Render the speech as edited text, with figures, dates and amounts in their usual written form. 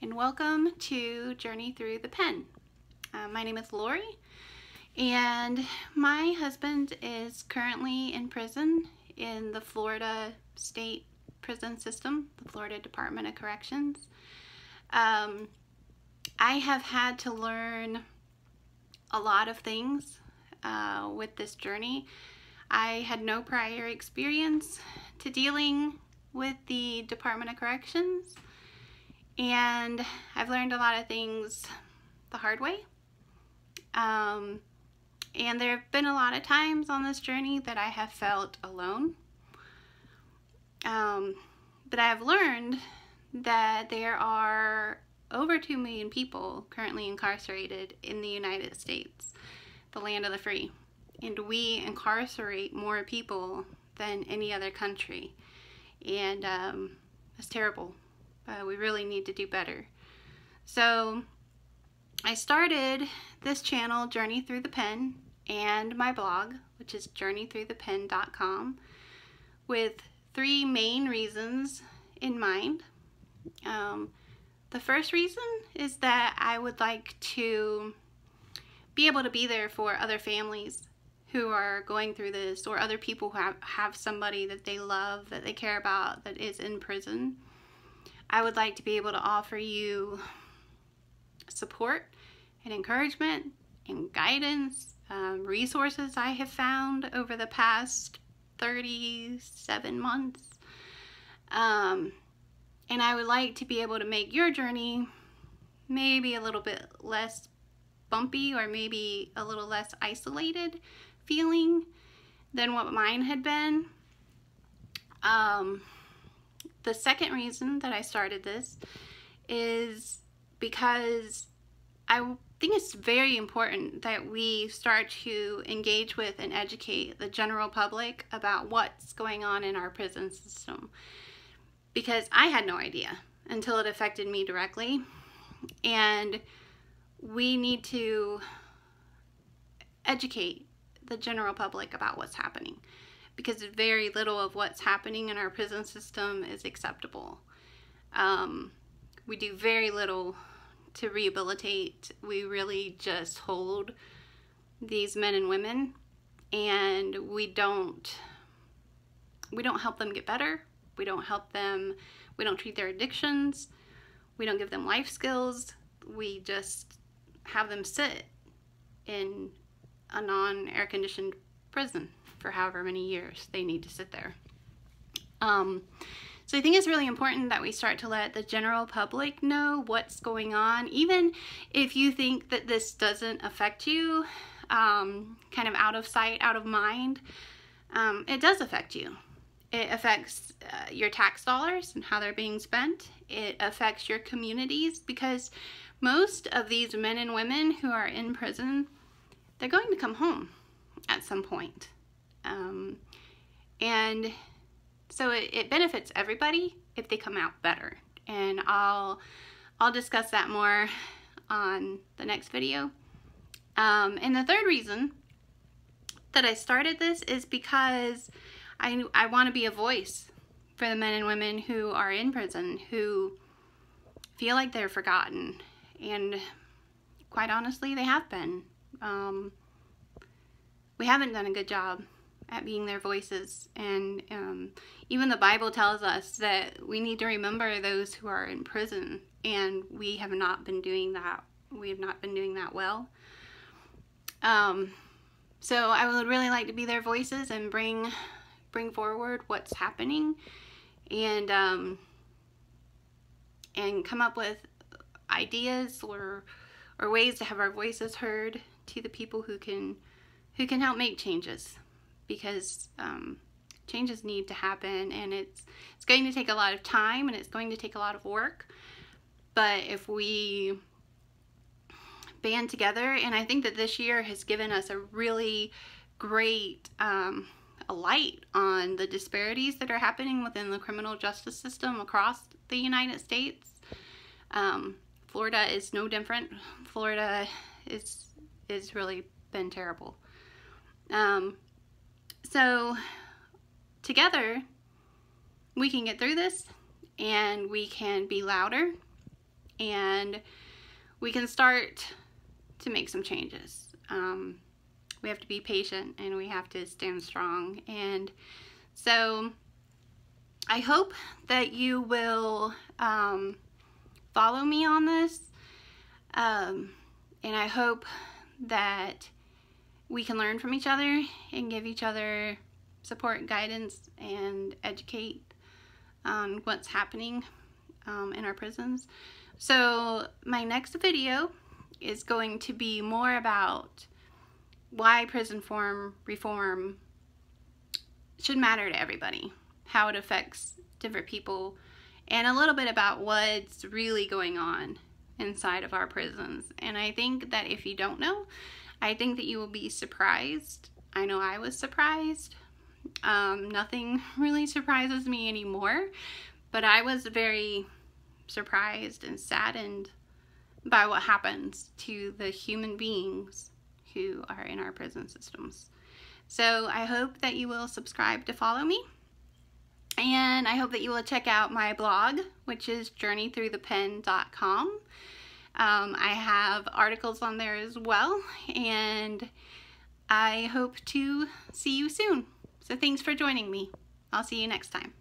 and welcome to Journey Through the Pen. My name is Lori, and my husband is currently in prison in the Florida State Prison System, the Florida Department of Corrections. I have had to learn a lot of things with this journey. I had no prior experience to dealing with the Department of Corrections, and I've learned a lot of things the hard way. And there have been a lot of times on this journey that I have felt alone. But I have learned that there are over 2 million people currently incarcerated in the United States, the land of the free. And we incarcerate more people than any other country. And it's terrible. We really need to do better. So I started this channel, Journey Through the Pen, and my blog, which is journeythroughthepen.com, with 3 main reasons in mind. The first reason is that I would like to be able to be there for other families who are going through this, or other people who have somebody that they love, that they care about, that is in prison. I would like to be able to offer you support and encouragement and guidance, resources I have found over the past 37 months. And I would like to be able to make your journey maybe a little bit less bumpy, or maybe a little less isolated feeling than what mine had been. The second reason that I started this is because I think it's very important that we start to engage with and educate the general public about what's going on in our prison system. Because I had no idea until it affected me directly. And we need to educate the general public about what's happening, because very little of what's happening in our prison system is acceptable. We do very little to rehabilitate. We really just hold these men and women, and we don't help them get better. We don't treat their addictions. We don't give them life skills. We just have them sit in a non-air conditioned prison for however many years they need to sit there. So I think it's really important that we start to let the general public know what's going on, even if you think that this doesn't affect you, kind of out of sight, out of mind. It does affect you. It affects your tax dollars and how they're being spent. It affects your communities, because most of these men and women who are in prison, they're going to come home at some point. And so it benefits everybody if they come out better. And I'll discuss that more on the next video. And the third reason that I started this is because I want to be a voice for the men and women who are in prison, who feel like they're forgotten. And quite honestly, they have been. We haven't done a good job at being their voices, and even the Bible tells us that we need to remember those who are in prison, and we have not been doing that. We have not been doing that well. So I would really like to be their voices and bring forward what's happening, and come up with ideas or ways to have our voices heard to the people who can help make changes, because changes need to happen, and it's going to take a lot of time, and it's going to take a lot of work. But if we band together, and I think that this year has given us a really great a light on the disparities that are happening within the criminal justice system across the United States. Florida is no different. Florida is really been terrible. So together we can get through this, and we can be louder, and we can start to make some changes. We have to be patient and we have to stand strong. And so I hope that you will follow me on this. And I hope that we can learn from each other and give each other support, guidance, and educate on what's happening in our prisons. So my next video is going to be more about why prison reform should matter to everybody, how it affects different people, and a little bit about what's really going on inside of our prisons. And I think that if you don't know, I think that you will be surprised. I know I was surprised. Nothing really surprises me anymore, but I was very surprised and saddened by what happens to the human beings who are in our prison systems. So I hope that you will subscribe to follow me, and I hope that you will check out my blog, which is journeythroughthepen.com. I have articles on there as well, and I hope to see you soon. So thanks for joining me. I'll see you next time.